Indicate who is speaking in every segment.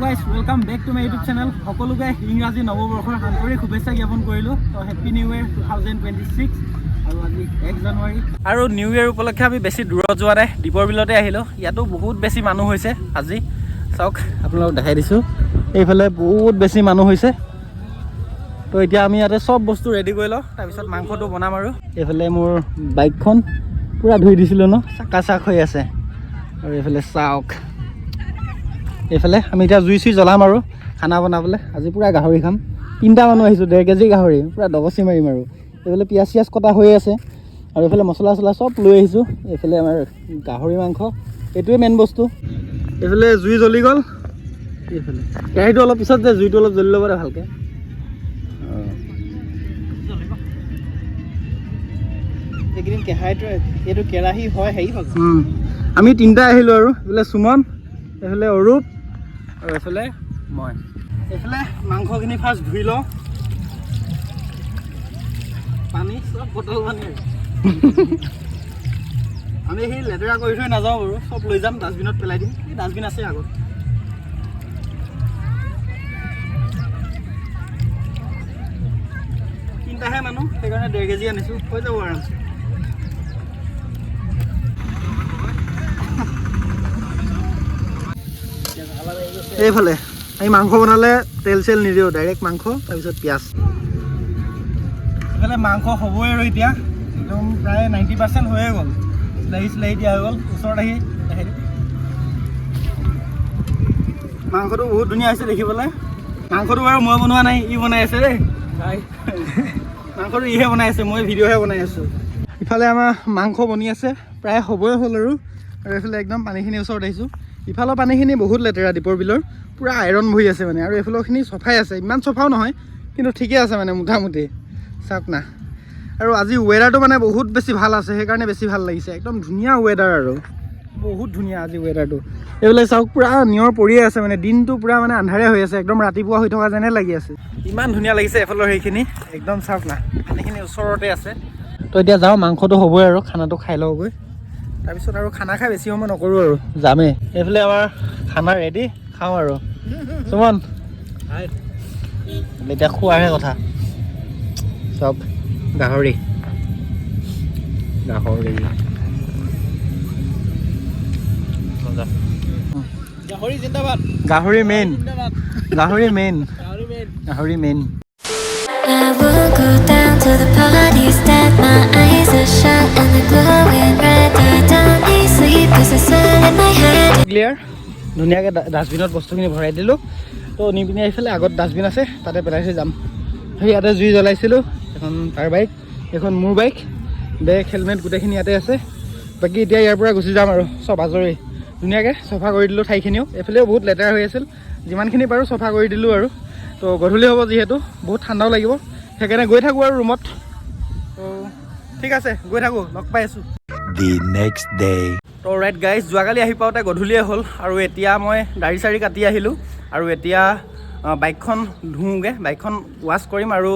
Speaker 1: Guys welcome back to my YouTube channel. সকলোকে ইংৰাজী নৱবৰ্ষৰ আন্তৰিক শুভেচ্ছা জ্ঞাপন কৰিলোঁ। তো হেপ্পী নিউ ইয়েৰ 2026 আৰু আজি 1 জানুৱাৰী। আৰু নিউ ইয়েৰ উপলক্ষে আমি বেছি দূৰত যোৱা নাই, দীপৰ বিলতে আহিলোঁ। ইয়াতো বহুত বেছি মানুহ হৈছে আজি। চাওক আপোনালোকক দেখাই দিছোঁ, এইফালে বহুত বেছি মানুহ হৈছে। তো এতিয়া আমি ইয়াতে চব বস্তু ৰেডি কৰি লওঁ, তাৰপিছত মাংসটো বনাম। আৰু এইফালে মোৰ বাইকখন পূৰা ধুই দিছিলোঁ ন, চাকা চাক হৈ আছে। আৰু এইফালে চাওক, এইফালে আমি এতিয়া জুই চুই জ্বলাম আৰু খানা বনাবলৈ। আজি পূৰা গাহৰি খাম, 3টা মানুহ আহিছোঁ, 1.5 কেজি গাহৰি পূৰা ডগচি মাৰিম। আৰু এইফালে পিঁয়াজ চিয়াজ কটা হৈ আছে, আৰু এইফালে মছলা চছলা চব লৈ আহিছোঁ। এইফালে আমাৰ গাহৰি মাংস, এইটোৱে মেইন বস্তু। এইফালে জুই জ্বলি গ'ল, এইফালে কেৰাহীটো অলপ পিছত যে জুইটো অলপ জ্বলি ল'ব দে ভালকৈ। এইকেইদিন কেৰাহীটো, এইটো কেৰাহী হয় হেৰি হ'ল। আমি 3টা আহিলোঁ, আৰু এইফালে সুমন, এইফালে অৰূপ, আৰু এইফালে মই। এইফালে মাংসখিনি ফাৰ্ষ্ট ধুই লওঁ, পানী চব বটল পানী। আমি সেই লেতেৰা কৰি থৈ নাযাওঁ বাৰু, চব লৈ যাম, ডাষ্টবিনত পেলাই দিম। এই ডাষ্টবিন আছে আগত। তিনিটাহে মানুহ, সেইকাৰণে 1.5 কেজি আনিছোঁ, হৈ যাব আৰামছে। এইফালে আমি মাংস বনালে তেল চেল নিদিওঁ, ডাইৰেক্ট মাংস, তাৰপিছত পিঁয়াজ। এইফালে মাংস হ'বই আৰু এতিয়া একদম প্ৰায় 90% হৈয়ে গ'ল। বিলাহী চিলাহী দিয়া হৈ গ'ল। ওচৰত আহি মাংসটো বহুত ধুনীয়া হৈছে দেখিবলৈ। মাংসটো বাৰু মই বনোৱা নাই, ই বনাই আছে দেই। মাংসটো ইহে বনাই আছে, মই ভিডিঅ'হে বনাই আছোঁ। ইফালে আমাৰ মাংস বনি আছে, প্ৰায় হ'বই হ'ল। আৰু এইফালে একদম পানীখিনি ওচৰত আহিছোঁ। ইফালৰ পানীখিনি বহুত লেতেৰা, দীপৰ বিলৰ পূৰা আইৰণ বহি আছে মানে। আৰু এইফালৰখিনি চফাই আছে, ইমান চফাও নহয় কিন্তু ঠিকে আছে মানে মোটামুটি। চাওক না, আৰু আজি ৱেডাৰটো মানে বহুত বেছি ভাল আছে, সেইকাৰণে বেছি ভাল লাগিছে। একদম ধুনীয়া ৱেডাৰ, আৰু বহুত ধুনীয়া আজি ৱেডাৰটো। এইফালে চাওক পূৰা নিয়ৰ পৰিয়ে আছে মানে, দিনটো পূৰা মানে আন্ধাৰে হৈ আছে, একদম ৰাতিপুৱা হৈ থকা যেনে লাগি আছে। ইমান ধুনীয়া লাগিছে এইফালৰ সেইখিনি, একদম চাওক না, পানীখিনি ওচৰতে আছে। তো এতিয়া যাওঁ, মাংসটো হ'বই আৰু খানাটো খাই লওঁগৈ, তাৰপিছত আৰু খানা খাই বেছি সময় নকৰোঁ আৰু যামেই। এইফালে আমাৰ খানা ৰেডি, খাওঁ আৰু। সুমন এতিয়া খোৱাৰহে কথা। চব গাহৰি গাহৰি গাহৰি জিন্দাবাদ, গাহৰি মেইন, গাহৰি মেইন, গাহৰি main.
Speaker 2: I will go down to the party, that my eyes are shut and they're glowing red. I don't need sleep 'cause the sun in my head.
Speaker 1: Clear, ধুনীয়াকৈ ডাষ্টবিনত বস্তুখিনি ভৰাই দিলোঁ। তো নি পিনে এইফালে আগত ডাষ্টবিন আছে, তাতে পেলাই থৈ যাম। সেই ইয়াতে জুই জ্বলাইছিলোঁ, এখন তাৰ বাইক, এখন মোৰ বাইক, বেগ হেলমেট গোটেইখিনি ইয়াতে আছে। বাকী এতিয়া ইয়াৰ পৰা গুচি যাম আৰু চব আজৰি। ধুনীয়াকৈ চফা কৰি দিলোঁ ঠাইখিনিও, এইফালেও বহুত লেতেৰা হৈ আছিল, যিমানখিনি পাৰোঁ চফা কৰি দিলোঁ। আৰু তো গধূলি হ'ব যিহেতু, বহুত ঠাণ্ডাও লাগিব, সেইকাৰণে গৈ থাকোঁ আৰু ৰুমত। তো ঠিক আছে, গৈ থাকোঁ, লগ পাই আছোঁ
Speaker 3: the next day.
Speaker 1: তো ৰাইট গাইজ, যোৱাকালি আহি পাওঁতে গধূলিয়ে হ'ল, আৰু এতিয়া মই দাড়ি চাৰি কাটি আহিলোঁ। আৰু এতিয়া বাইকখন ধুওঁগৈ, বাইকখন ৱাছ কৰিম। আৰু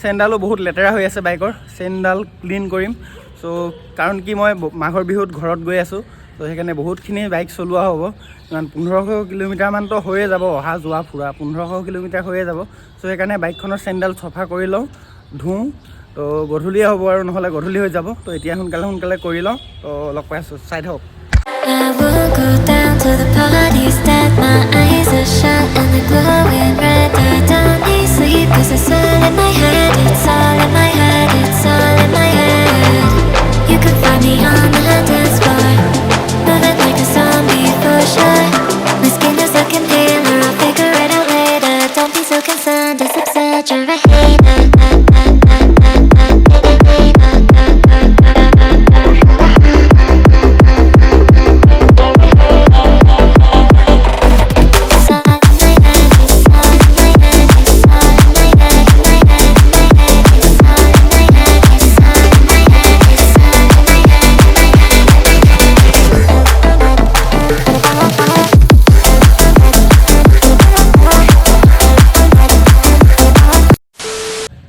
Speaker 1: চেইনডালো বহুত লেতেৰা হৈ আছে বাইকৰ, চেইনডাল ক্লিন কৰিম। চ' কাৰণ কি মই মাঘৰ বিহুত ঘৰত গৈ আছোঁ, তো সেইকাৰণে বহুতখিনি বাইক চলোৱা হ'ব। ইমান 1500 কিলোমিটাৰমানতো হৈয়ে যাব, অহা যোৱা ফুৰা 1500 কিলোমিটাৰ হৈয়ে যাব। চ' সেইকাৰণে বাইকখনৰ চেইনডাল চফা কৰি লওঁ, ধুওঁ। তো গধূলিয়ে হ'ব, আৰু নহ'লে গধূলি হৈ যাব। তো এতিয়া সোনকালে কৰি লওঁ। তো লগ পাই আছোঁ, চাই থাকক।
Speaker 2: I will go down to the party, that my eyes are shut and they're glowing red. I don't need sleep 'cause the sun in my head. It's all in my head, it's all in my head. You could find me on the dance floor, moving like a zombie for sure. My skin is looking paler, I'll figure it out later. Don't be so concerned, it's absurd, you're a hater.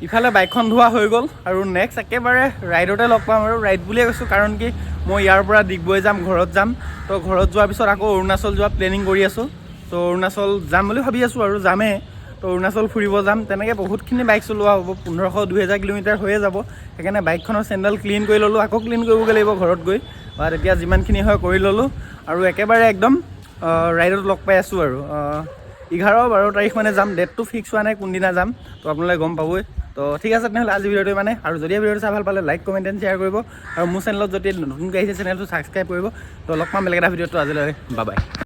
Speaker 1: ইফালে বাইকখন ধোৱা হৈ গ'ল, আৰু next একেবাৰে ৰাইডতে লগ পাম। আৰু ride বুলিয়ে কৈছোঁ কাৰণ কি মই ইয়াৰ পৰা ডিগবৈ যাম, ঘৰত যাম। তো ঘৰত যোৱাৰ পিছত আকৌ অৰুণাচল যোৱা প্লেনিং কৰি আছোঁ। তো অৰুণাচল যাম বুলি ভাবি আছোঁ আৰু যামেই তো অৰুণাচল ফুৰিব যাম তেনেকৈ বহুতখিনি বাইক চলোৱা হ'ব 1500-2000 কিলোমিটাৰ হৈয়ে যাব সেইকাৰণে বাইকখনৰ চেণ্ডেল ক্লিন কৰি ল'লোঁ আকৌ ক্লিন কৰিবগৈ লাগিব ঘৰত গৈ বা তেতিয়া যিমানখিনি হয় কৰি ল'লোঁ আৰু একেবাৰে একদম ৰাইডত লগ পাই আছোঁ আৰু 11-12 তাৰিখ মানে যাম ডেটটো ফিক্স হোৱা নাই কোনদিনা যাম তো আপোনালোকে গম পাবই তো ঠিক আছে তেনেহ'লে আজি ভিডিঅ'টো মানে আৰু যদি ভিডিঅ'টো চাই ভাল পালে লাইক কমেণ্ট এণ্ড শ্বেয়াৰ কৰিব আৰু মোৰ চেনেলত যদি নতুনকৈ আহিছে চেনেলটো ছাবস্ক্ৰাইব কৰিব তো লগ পাম বেলেগ এটা ভিডিঅ'টো আজিলৈ বাই বাই